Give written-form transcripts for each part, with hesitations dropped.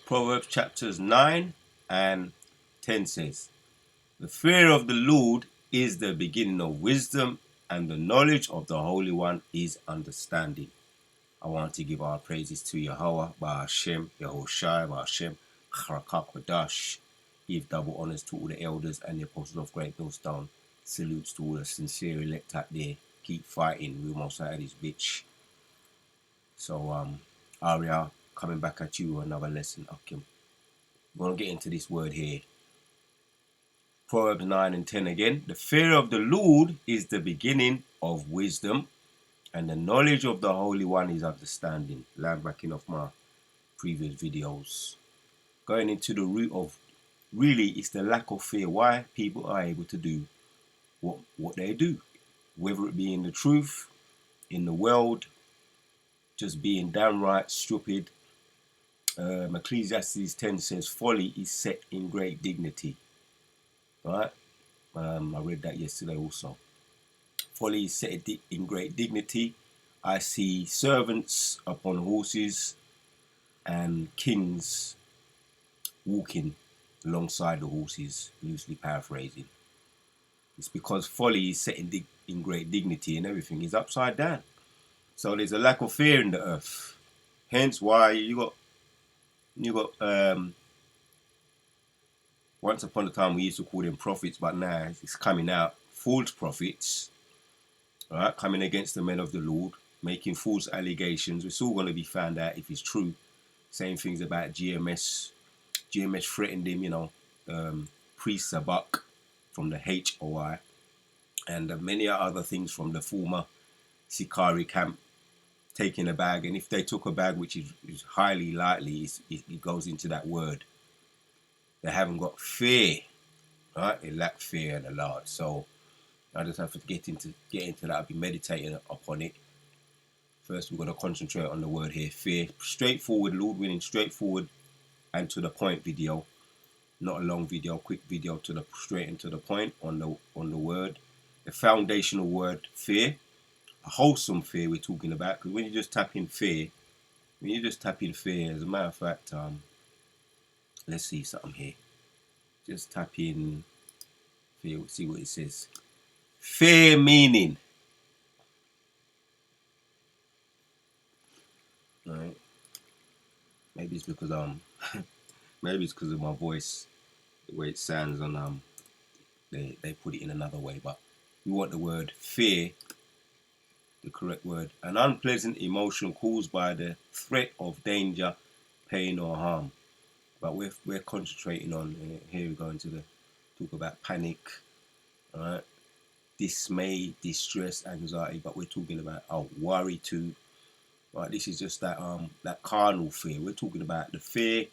Proverbs chapters 9 and 10 says, "The fear of the Lord is the beginning of wisdom, and the knowledge of the Holy One is understanding." I want to give our praises to Yahweh, Ba'ashem, Yehoshai, Ba'ashem, Charakwadash. Give double honors to all the elders and the apostles of Great Millstone. Salutes to all the sincere elect out there. Keep fighting. We almost had this bitch. So, Aria, coming back at you with another lesson. Okay. We're going to get into this word here. Proverbs 9 and 10 again. "The fear of the Lord is the beginning of wisdom, and the knowledge of the Holy One is understanding." Land backing off my previous videos. Going into the root of, really, it's the lack of fear. Why people are able to do what they do. Whether it be in the truth, in the world, just being downright stupid. Ecclesiastes 10 says, "Folly is set in great dignity." Right? I read that yesterday also. Folly is set in great dignity. I see servants upon horses and kings walking alongside the horses, loosely paraphrasing. It's because folly is set in great dignity and everything is upside down. So there's a lack of fear in the earth. Hence why you got once upon a time we used to call them prophets, but now it's coming out, false prophets, all right, coming against the men of the Lord, making false allegations. It's all going to be found out if it's true. Saying things about GMS. GMS threatened him, Priest Sabak from the HOI, and many other things from the former Sikari camp, taking a bag. And if they took a bag, which is highly likely, it goes into that word. They haven't got fear, right? They lack fear in the Lord. So I just have to get into that. I'll be meditating upon it. First, we're going to concentrate on the word here, fear. Straightforward, Lord winning, straightforward and to the point video. Not a long video, quick video straight and to the point on the word. The foundational word, fear. A wholesome fear we're talking about. Because when you just tap in fear, as a matter of fact, let's see something here. Just tap in fear, see what it says. Fear meaning. Right. Maybe it's because maybe it's because of my voice, the way it sounds on they put it in another way, but we want the word fear, the correct word. An unpleasant emotion caused by the threat of danger, pain or harm. But we're concentrating on here. We're going to talk about panic, all right, dismay, distress, anxiety. But we're talking about worry too. Right, this is just that carnal fear. We're talking about the fear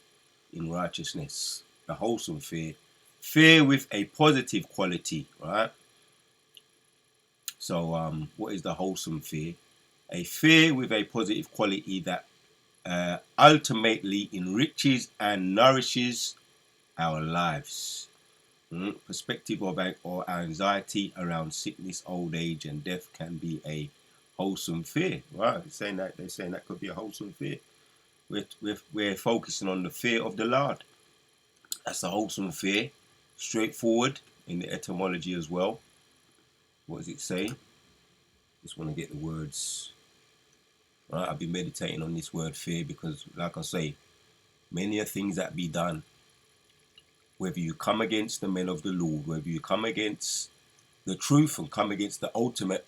in righteousness, the wholesome fear, fear with a positive quality, right? So what is the wholesome fear? A fear with a positive quality that ultimately enriches and nourishes our lives. Perspective of or anxiety around sickness, old age, and death can be a wholesome fear. Right? They're saying that could be a wholesome fear. We're focusing on the fear of the Lord. That's a wholesome fear. Straightforward in the etymology as well. What does it say? Just want to get the words. Right? I've been meditating on this word fear because, like I say, many are things that be done. Whether you come against the men of the Lord, whether you come against the truth and come against the ultimate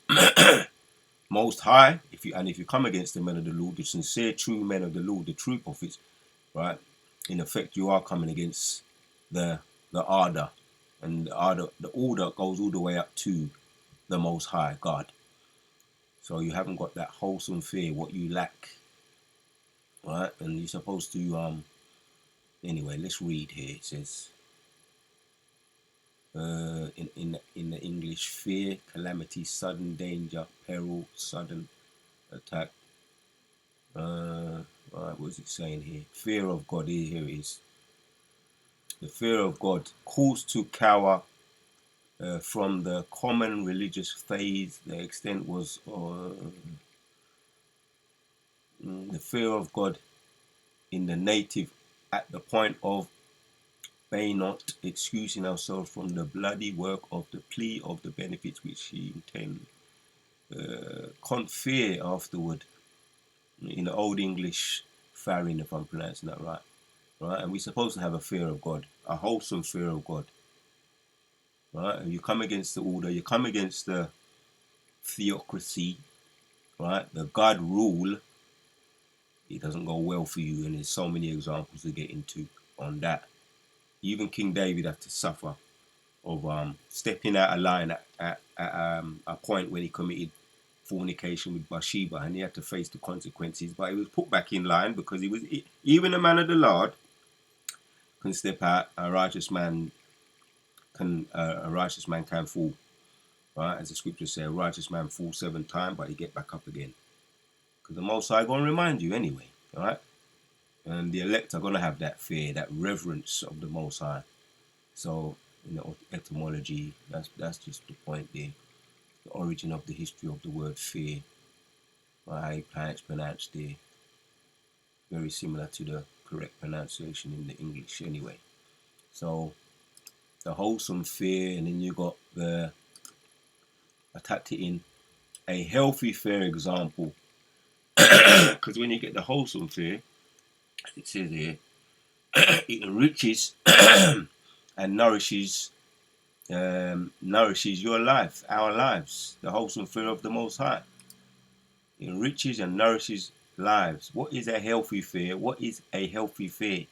most high, if you come against the men of the Lord, the sincere true men of the Lord, the true prophets, right? In effect, you are coming against the order, and the order goes all the way up to the most high God. So you haven't got that wholesome fear, what you lack, right? And you're supposed to anyway, let's read here. It says in the English, fear, calamity, sudden danger, peril, sudden attack. Right, what's it saying here? Fear of God. Here it is. The fear of God calls to cower from the common religious phase. The extent was the fear of God in the native at the point of may not excusing ourselves from the bloody work of the plea of the benefits which he intend. Confer afterward, in the Old English, Farin, if I'm pronouncing that right. Right, and we're supposed to have a fear of God, a wholesome fear of God. Right, and you come against the order, you come against the theocracy, right, the God rule, it doesn't go well for you, and there's so many examples to get into on that. Even King David had to suffer of stepping out of line at a point when he committed fornication with Bathsheba, and he had to face the consequences. But he was put back in line because he was even a man of the Lord can step out. A righteous man can fall. Right, as the scriptures say, a righteous man falls 7 times, but he get back up again. Because the Most High gonna remind you anyway. All right, and the elect are gonna have that fear, that reverence of the Most High. So, etymology, that's just the point there. The origin of the history of the word fear, right? How it's pronounced there, very similar to the correct pronunciation in the English anyway. So, the wholesome fear, and then you got the, I tapped it in, a healthy fear example. Because when you get the wholesome fear, it says here, it enriches and nourishes your life, our lives. The wholesome fear of the Most High. It enriches and nourishes lives. What is a healthy fear? What is a healthy fear?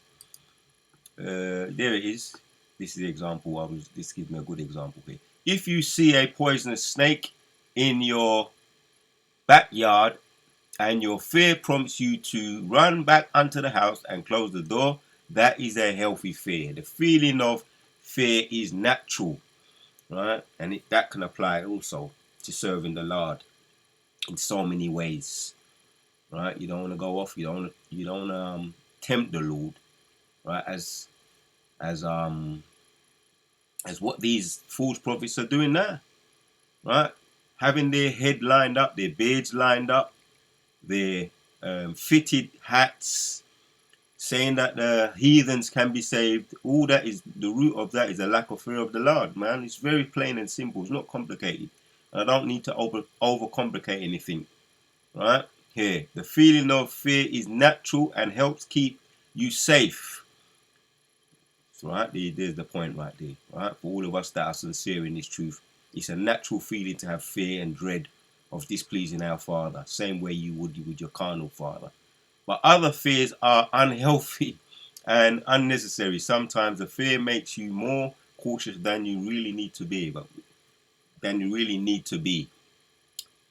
There it is. This is the example. This gives me a good example here. If you see a poisonous snake in your backyard and your fear prompts you to run back onto the house and close the door, that is a healthy fear. The feeling of fear is natural, right? And that can apply also to serving the Lord in so many ways, right? You don't want to go off. You don't tempt the Lord, right? As what these false prophets are doing now, right? Having their head lined up, their beards lined up, their fitted hats, saying that the heathens can be saved. All that is, the root of that is a lack of fear of the Lord, man. It's very plain and simple. It's not complicated. I don't need to overcomplicate anything, right? Here, the feeling of fear is natural and helps keep you safe. Right, there's the point right there. Right, for all of us that are sincere in this truth, it's a natural feeling to have fear and dread of displeasing our Father, same way you would with your carnal father. But other fears are unhealthy and unnecessary. Sometimes the fear makes you more cautious than you really need to be.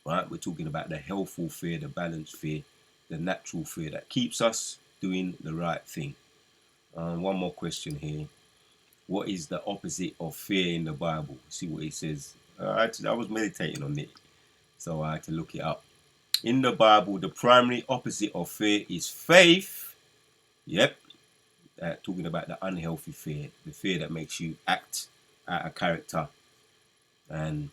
Right, we're talking about the healthful fear, the balanced fear, the natural fear that keeps us doing the right thing. One more question here. What is the opposite of fear in the Bible? See what it says. I was meditating on it, so I had to look it up. In the Bible, the primary opposite of fear is faith. Yep, talking about the unhealthy fear, the fear that makes you act out of character, and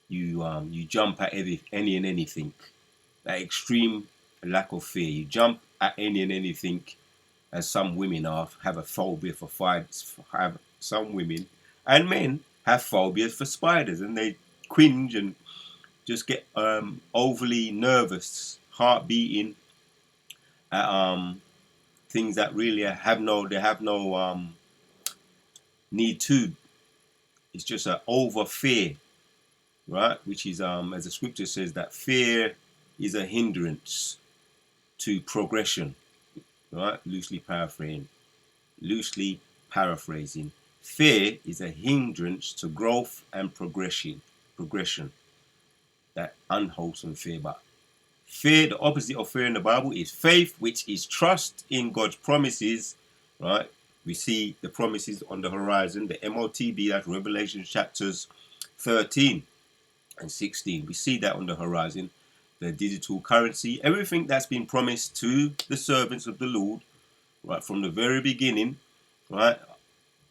you jump at any and anything. That extreme lack of fear, you jump at any and anything, as some women have a phobia for spiders. Have some women and men have phobias for spiders, and they cringe and just get overly nervous, heart beating at things that really have no need to. It's just an over fear, right? Which is as the scripture says, that fear is a hindrance to progression, right? Loosely paraphrasing, fear is a hindrance to growth and progression. That unwholesome fear. But fear, the opposite of fear in the Bible, is faith, which is trust in God's promises, right? We see the promises on the horizon, the MOTB, that's Revelation chapters 13 and 16. We see that on the horizon, the digital currency, everything that's been promised to the servants of the Lord, right, from the very beginning, right?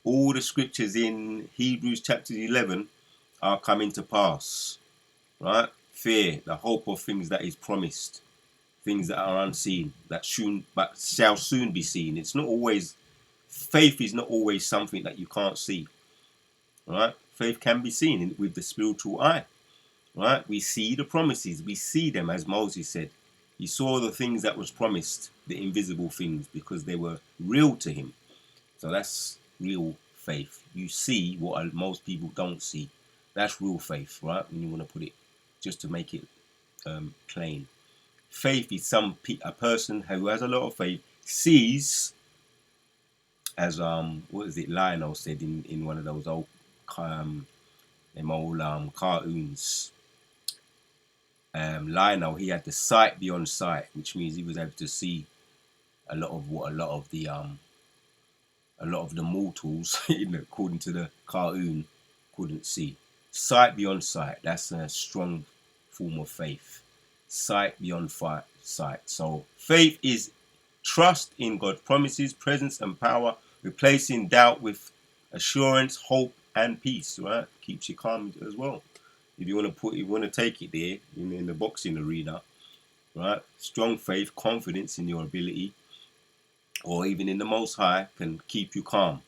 All the scriptures in Hebrews chapter 11 are coming to pass, right? Fear, the hope of things that is promised, things that are unseen, that soon but shall soon be seen. It's not always, faith is not always something that you can't see. Right? Faith can be seen with the spiritual eye. Right? We see the promises, we see them, as Moses said. He saw the things that was promised, the invisible things, because they were real to him. So that's real faith. You see what most people don't see. That's real faith, right? When you want to put it, just to make it plain. Faith is a person who has a lot of faith sees, as what is it, Lionel said in one of those old cartoons. Lionel, he had the sight beyond sight, which means he was able to see a lot of what a lot of the mortals, according to the cartoon, couldn't see. Sight beyond sight. That's a strong form of faith. Sight beyond sight. So faith is trust in God's promises, presence, and power, replacing doubt with assurance, hope, and peace. Right? Keeps you calm as well. If you want to take it there in the boxing arena, right? Strong faith, confidence in your ability, or even in the Most High, can keep you calm.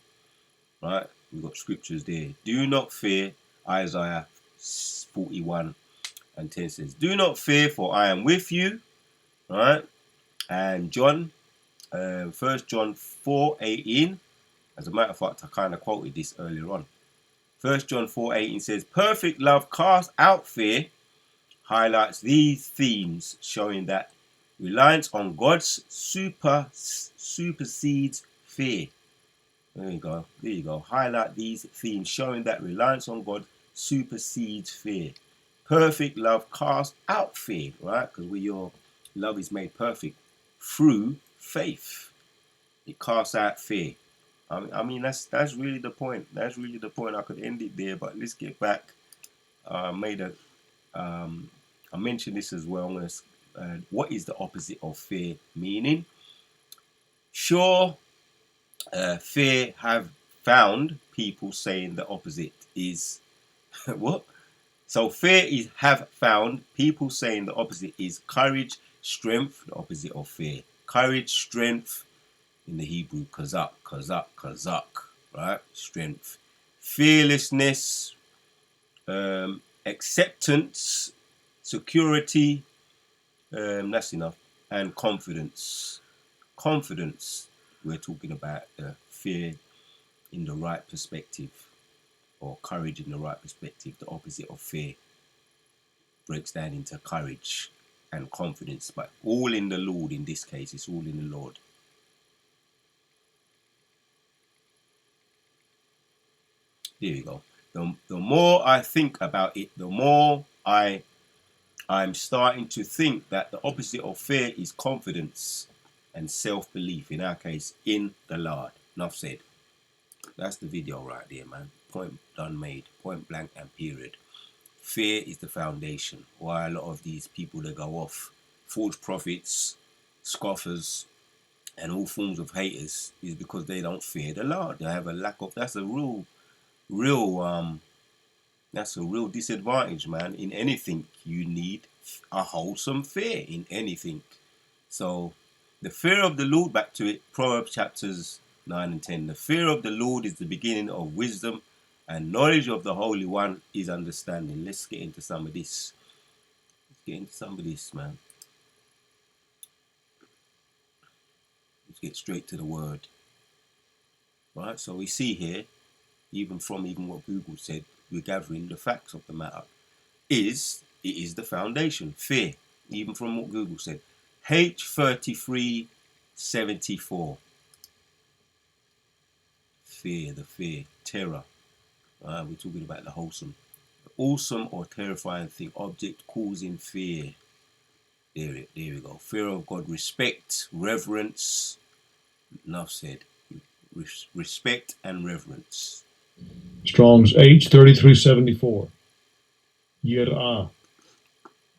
Right? We've got scriptures there. Do not fear. Isaiah 41:10 says, "Do not fear, for I am with you." Right? And John, 1 John 4:18. As a matter of fact, I kind of quoted this earlier on. 1 John 4:18 says, "Perfect love casts out fear," highlights these themes, showing that reliance on God's supersedes fear. There you go. There you go. Highlight these themes, showing that reliance on God supersedes fear. Perfect love casts out fear, right? Because your love is made perfect through faith. It casts out fear. I mean, that's really the point. That's really the point. I could end it there, but let's get back. I mentioned this as well. What is the opposite of fear meaning? Sure, fear have found people saying the opposite is what? So fear is have found people saying the opposite is courage, strength, the opposite of fear. Courage, strength, in the Hebrew, kazak, right? Strength. Fearlessness, acceptance, security, that's enough. And confidence. Confidence, we're talking about fear in the right perspective, or courage in the right perspective. The opposite of fear breaks down into courage and confidence, but all in the Lord. In this case, it's all in the Lord. There you go. The more I think about it, the more I'm starting to think that the opposite of fear is confidence and self-belief, in our case, in the Lord. Enough said. That's the video right there, man. Point done made. Point blank and period. Fear is the foundation. Why a lot of these people that go off, false prophets, scoffers, and all forms of haters, is because they don't fear the Lord. They have a lack of, that's a real disadvantage, man. In anything, you need a wholesome fear in anything. So the fear of the Lord, back to it, Proverbs chapters 9 and 10. The fear of the Lord is the beginning of wisdom, and knowledge of the Holy One is understanding. Let's get into some of this. Let's get into some of this, man. Let's get straight to the word. Right, so we see here, even what Google said, we're gathering the facts of the matter. It is the foundation. Fear, even from what Google said. H3374. Fear, the fear, terror. We're talking about the wholesome. Awesome or terrifying thing, object causing fear. There we go. Fear of God, respect, reverence. Enough said. Respect and reverence. Strong's H3374. Yir'ah.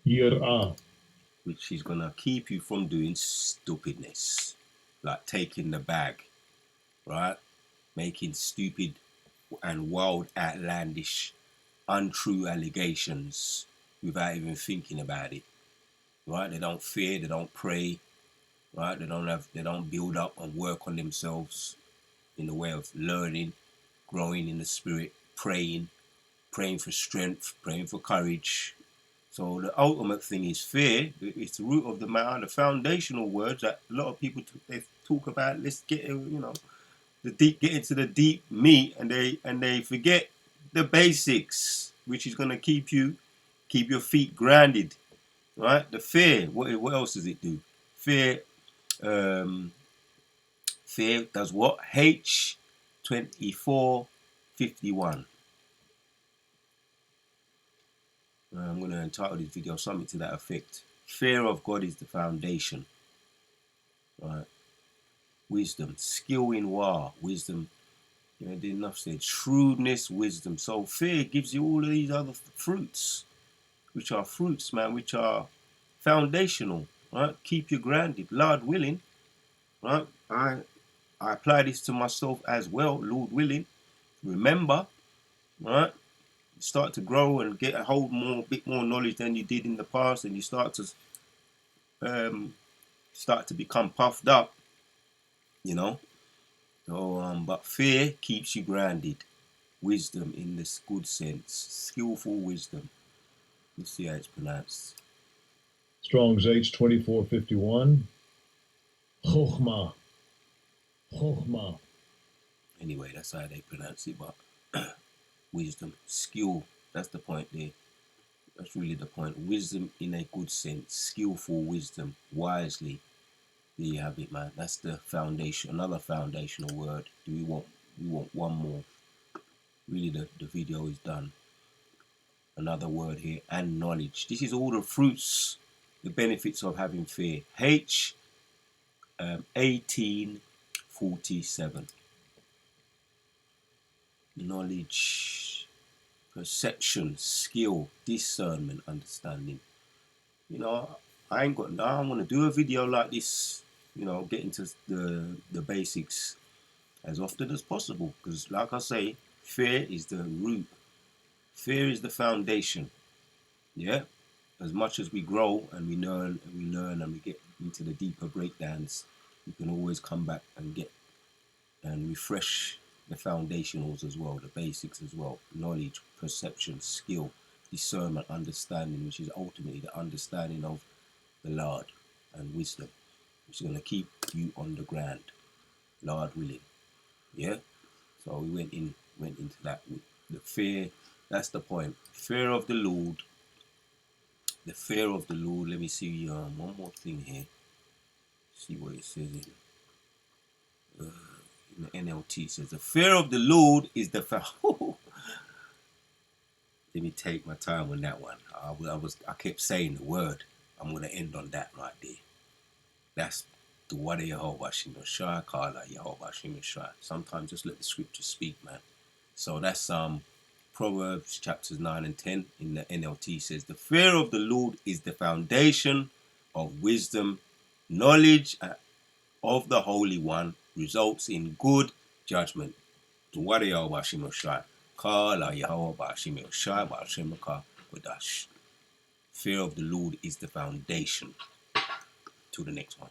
Yir'ah. Which is going to keep you from doing stupidness. Like taking the bag. Right? Making stupid and wild, outlandish, untrue allegations without even thinking about it. right? They don't fear, they don't pray, right? They don't build up and work on themselves in the way of learning, growing in the spirit, praying for strength, praying for courage. So the ultimate thing is fear. It's the root of the matter, the foundational words that a lot of people they talk about. Let's get get into the deep meat, and they forget the basics, which is going to keep your feet grounded, right? The fear. What else does it do? Fear. Um, Fear does what? H2451. I'm going to entitle this video something to that effect. Fear of God is the foundation. Right? Wisdom, skill in war, wisdom. You know, enough said. Shrewdness, wisdom. So fear gives you all of these other fruits, which are fruits, man, which are foundational. Right? Keep you grounded. Lord willing. Right? I apply this to myself as well. Lord willing. Remember. Right? You start to grow and get a bit more knowledge than you did in the past, and you start to become puffed up, you know. So, but fear keeps you grounded. Wisdom in this good sense, skillful wisdom. Let's see how it's pronounced. Strong's H2451. Chokhmah. Chokhmah. Anyway, that's how they pronounce it. But wisdom, skill. That's the point there. That's really the point. Wisdom in a good sense, skillful wisdom, wisely. There you have it, man. That's the foundation. Another foundational word. We want one more. Really, the video is done. Another word here, and knowledge. This is all the fruits, the benefits of having fear. H 1847. Knowledge, perception, skill, discernment, understanding. You know, I'm going to do a video like this, you know, get into the basics as often as possible, because like I say, fear is the root. Fear is the foundation. Yeah. As much as we grow and we learn and we get into the deeper breakdowns, we can always come back and get and refresh the foundationals as well, the basics as well. Knowledge, perception, skill, discernment, understanding, which is ultimately the understanding of the Lord, and wisdom, which is going to keep you on the ground, Lord willing. Yeah. So we went into that with the fear. That's the point. Fear of the Lord. The fear of the Lord. Let me see one more thing here. See what it says in the NLT. It says the fear of the Lord is the Let me take my time on that one. I kept saying the word. I'm gonna end on that right there. That's the word of Yehovah Shimon Shai, Kala Yehovah Shimon Shai. Sometimes just let the scripture speak, man. So that's Proverbs chapters 9 and 10 in the NLT says, the fear of the Lord is the foundation of wisdom. Knowledge of the Holy One results in good judgment. The word of Yehovah Shimon Shai. Kala Yehovah Shimon Shai, Ba'ashemaka Kodash. Fear of the Lord is the foundation. To the next one.